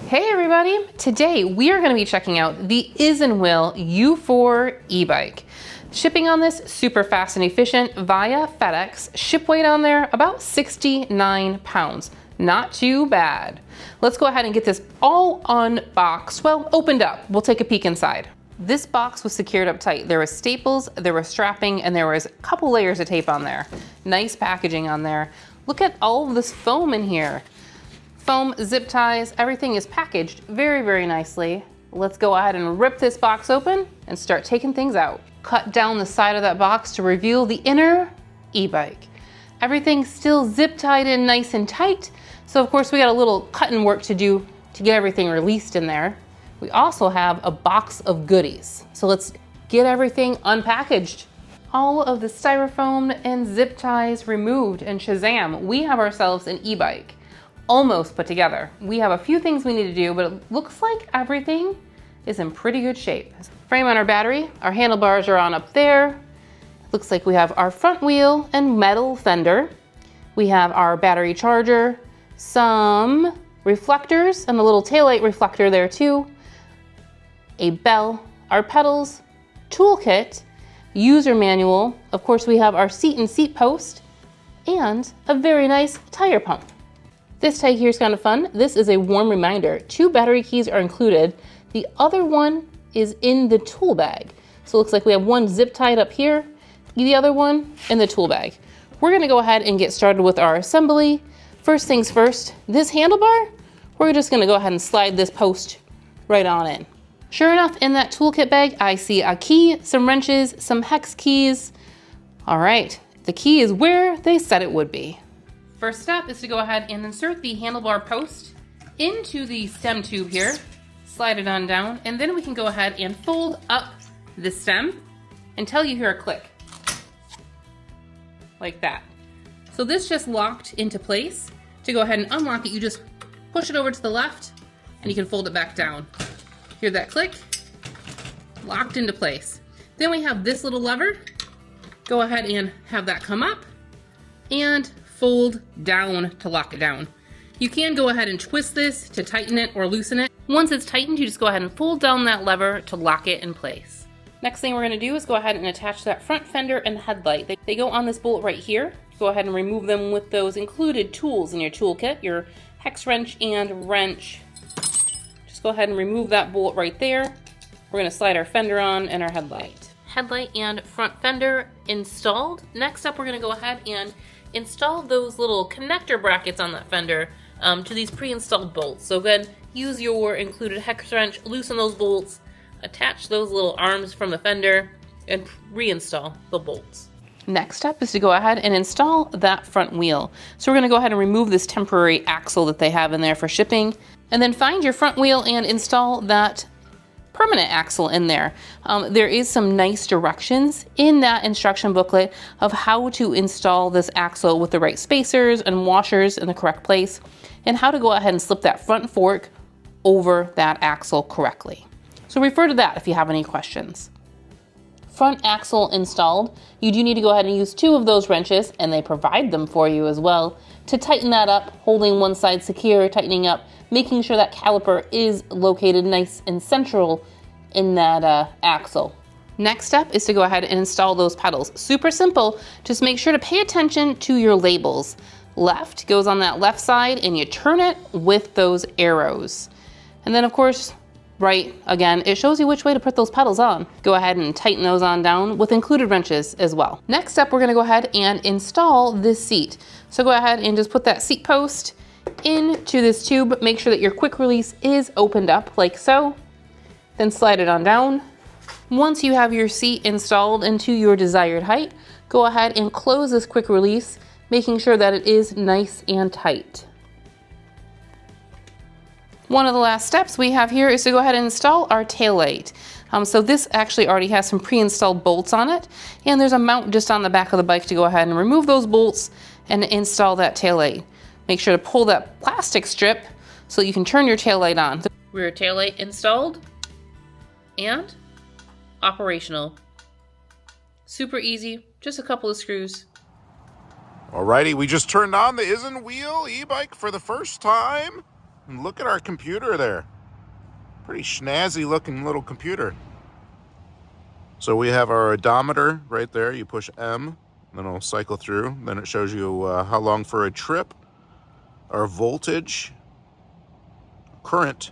Hey everybody! Today we are going to be checking out the isinwheel U4 e-bike. Shipping on this super fast and efficient via FedEx. Ship weight on there about 69 pounds. Not too bad. Let's go ahead and get this all unboxed. Well, opened up. We'll take a peek inside. This box was secured up tight. There was staples, there was strapping, and there was a couple layers of tape on there. Nice packaging on there. Look at all of this foam in here. Foam, zip ties, everything is packaged very, very nicely. Let's go ahead and rip this box open and start taking things out. Cut down the side of that box to reveal the inner e-bike. Everything's still zip tied in nice and tight. So of course we got a little cutting work to do to get everything released in there. We also have a box of goodies. So let's get everything unpackaged. All of the styrofoam and zip ties removed, and shazam, we have ourselves an e-bike. Almost put together. We have a few things we need to do, but it looks like everything is in pretty good shape. Frame on our battery, our handlebars are on up there. Looks like we have our front wheel and metal fender. We have our battery charger, some reflectors, and a little taillight reflector there too. A bell, our pedals, toolkit, user manual. Of course, we have our seat and seat post, and a very nice tire pump. This tag here is kind of fun. This is a warm reminder. 2 battery keys are included. The other one is in the tool bag. So it looks like we have one zip tied up here, the other one in the tool bag. We're gonna go ahead and get started with our assembly. First things first, this handlebar, we're just gonna go ahead and slide this post right on in. Sure enough, in that toolkit bag, I see a key, some wrenches, some hex keys. All right, the key is where they said it would be. First step is to go ahead and insert the handlebar post into the stem tube here, slide it on down, and then we can go ahead and fold up the stem until you hear a click, like that. So this just locked into place. To go ahead and unlock it, you just push it over to the left and you can fold it back down. Hear that click? Locked into place. Then we have this little lever. Go ahead and have that come up and fold down to lock it down. You can go ahead and twist this to tighten it or loosen it. Once it's tightened, you just go ahead and fold down that lever to lock it in place. Next thing we're gonna do is go ahead and attach that front fender and headlight. They go on this bolt right here. Go ahead and remove them with those included tools in your toolkit, your hex wrench and wrench. Just go ahead and remove that bolt right there. We're gonna slide our fender on and our headlight. Headlight and front fender installed. Next up, we're gonna go ahead and install those little connector brackets on that fender to these pre-installed bolts. So again, use your included hex wrench, loosen those bolts, attach those little arms from the fender, and reinstall the bolts. Next step is to go ahead and install that front wheel. So we're gonna go ahead and remove this temporary axle that they have in there for shipping, and then find your front wheel and install that permanent axle in there. There is some nice directions in that instruction booklet of how to install this axle with the right spacers and washers in the correct place, and how to go ahead and slip that front fork over that axle correctly. So refer to that if you have any questions. Front axle installed, you do need to go ahead and use 2 of those wrenches, and they provide them for you as well, to tighten that up, holding one side secure, tightening up, making sure that caliper is located nice and central in that axle. Next step is to go ahead and install those pedals. Super simple, just make sure to pay attention to your labels. Left goes on that left side and you turn it with those arrows. And then of course, right, again, it shows you which way to put those pedals on. Go ahead and tighten those on down with included wrenches as well. Next up, we're gonna go ahead and install this seat. So go ahead and just put that seat post into this tube. Make sure that your quick release is opened up like so. Then slide it on down. Once you have your seat installed into your desired height, go ahead and close this quick release, making sure that it is nice and tight. One of the last steps we have here is to go ahead and install our taillight. So this actually already has some pre-installed bolts on it, and there's a mount just on the back of the bike to go ahead and remove those bolts and install that taillight. Make sure to pull that plastic strip so you can turn your taillight on. Rear taillight installed and operational. Super easy, just a couple of screws. Alrighty, we just turned on the isinwheel e-bike for the first time. And look at our computer there. Pretty snazzy looking little computer. So we have our odometer right there. You push M, then it'll cycle through. Then it shows you how long for a trip, our voltage, current,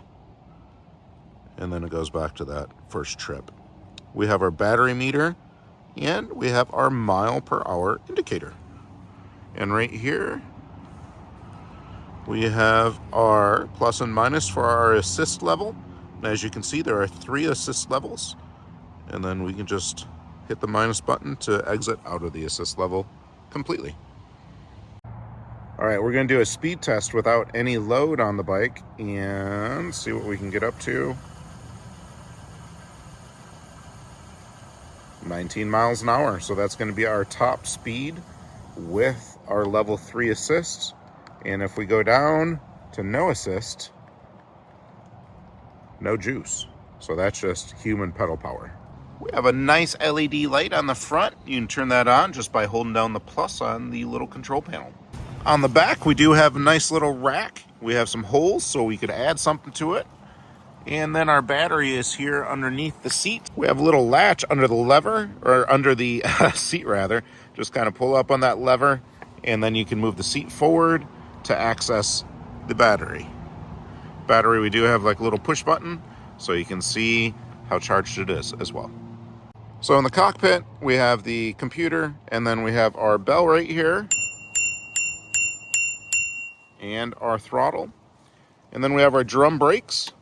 and then it goes back to that first trip. We have our battery meter, and we have our mile per hour indicator. And right here, we have our plus and minus for our assist level. And as you can see, there are 3 assist levels. And then we can just hit the minus button to exit out of the assist level completely. All right, we're gonna do a speed test without any load on the bike and see what we can get up to. 19 miles an hour, so that's gonna be our top speed with our level 3 assists. And if we go down to no assist, no juice. So that's just human pedal power. We have a nice LED light on the front. You can turn that on just by holding down the plus on the little control panel. On the back, we do have a nice little rack. We have some holes so we could add something to it. And then our battery is here underneath the seat. We have a little latch under the lever, or under the seat rather. Just kind of pull up on that lever, and then you can move the seat forward to access the battery. Battery, we do have like a little push button, so you can see how charged it is as well. So in the cockpit, we have the computer, and then we have our bell right here, and our throttle. And then we have our drum brakes,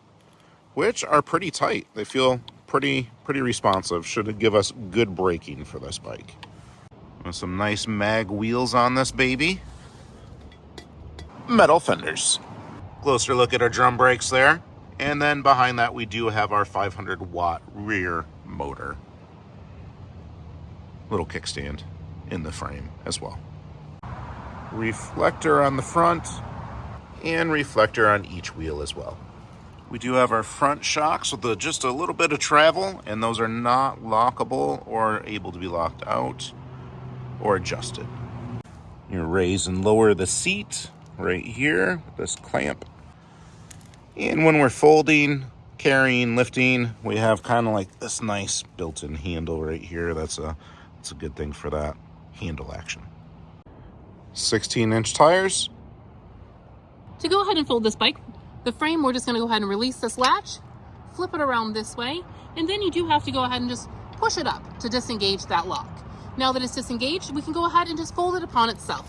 which are pretty tight. They feel pretty responsive. Should give us good braking for this bike. With some nice mag wheels on this baby. Metal fenders. Closer look at our drum brakes there. And then behind that we do have our 500-watt rear motor. Little kickstand in the frame as well. Reflector on the front and reflector on each wheel as well. We do have our front shocks with just a little bit of travel, and those are not lockable or able to be locked out or adjusted. You raise and lower the seat right here with this clamp. And when we're folding, carrying, lifting, we have kind of like this nice built-in handle right here. That's a good thing for that handle action. 16-inch tires. To go ahead and fold this bike, the frame, we're just going to go ahead and release this latch, flip it around this way, and then you do have to go ahead and just push it up to disengage that lock. Now that it's disengaged, we can go ahead and just fold it upon itself.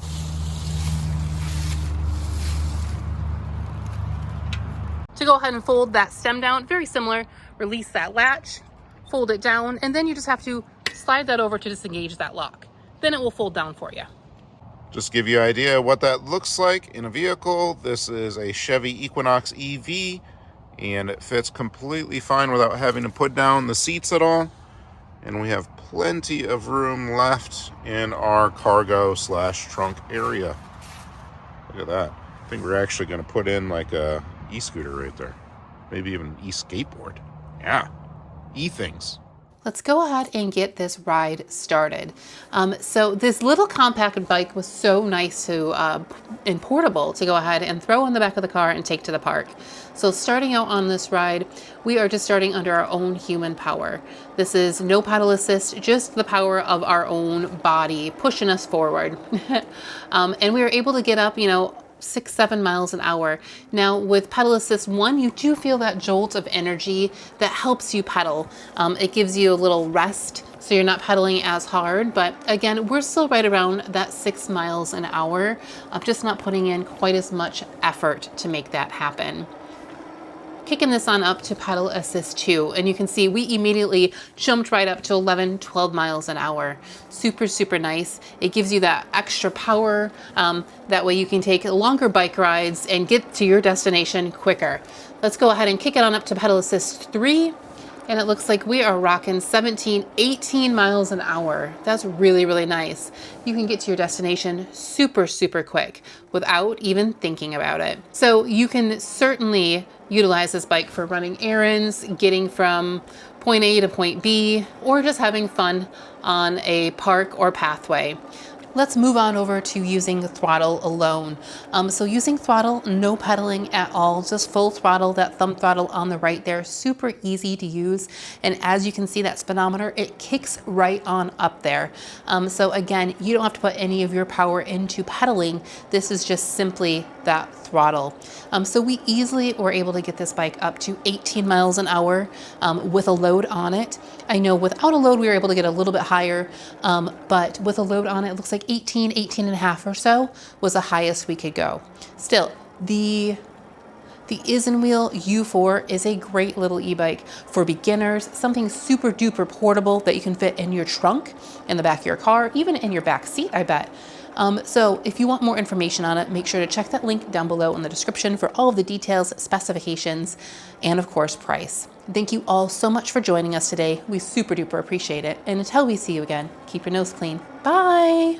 To go ahead and fold that stem down, very similar, release that latch, fold it down, and then you just have to slide that over to disengage that lock. Then it will fold down for you. Just to give you an idea what that looks like in a vehicle, this is a Chevy Equinox EV, and it fits completely fine without having to put down the seats at all. And we have plenty of room left in our cargo/trunk area. Look at that. I think we're actually going to put in like a e-scooter right there. Maybe even an e-skateboard. Yeah, e-things. Let's go ahead and get this ride started. So this little compact bike was so nice to and portable to go ahead and throw in the back of the car and take to the park. So starting out on this ride, we are just starting under our own human power. This is no pedal assist, just the power of our own body pushing us forward. And we were able to get up, 6-7 miles an hour. Now with pedal assist 1, you do feel that jolt of energy that helps you pedal. It gives you a little rest, so you're not pedaling as hard, but again, we're still right around that 6 miles an hour. I'm just not putting in quite as much effort to make that happen. Kicking this on up to pedal assist 2, and you can see we immediately jumped right up to 11-12 miles an hour. Super nice. It gives you that extra power. That way you can take longer bike rides and get to your destination quicker. Let's go ahead and kick it on up to pedal assist 3. And it looks like we are rocking 17-18 miles an hour. That's really nice. You can get to your destination super quick without even thinking about it. So you can certainly utilize this bike for running errands, getting from point A to point B, or just having fun on a park or pathway. Let's move on over to using throttle alone. So using throttle, no pedaling at all, just full throttle, that thumb throttle on the right there, super easy to use. And as you can see, that speedometer, it kicks right on up there. So again, you don't have to put any of your power into pedaling. This is just simply that throttle. So we easily were able to get this bike up to 18 miles an hour with a load on it. I know without a load, we were able to get a little bit higher, but with a load on it, it looks like 18 and a half or so was the highest we could go. Still, the isinwheel U4 is a great little e-bike for beginners, something super duper portable that you can fit in your trunk, in the back of your car, even in your back seat, I bet. So if you want more information on it, make sure to check that link down below in the description for all of the details, specifications, and of course, price. Thank you all so much for joining us today. We super duper appreciate it. And until we see you again, keep your nose clean. Bye.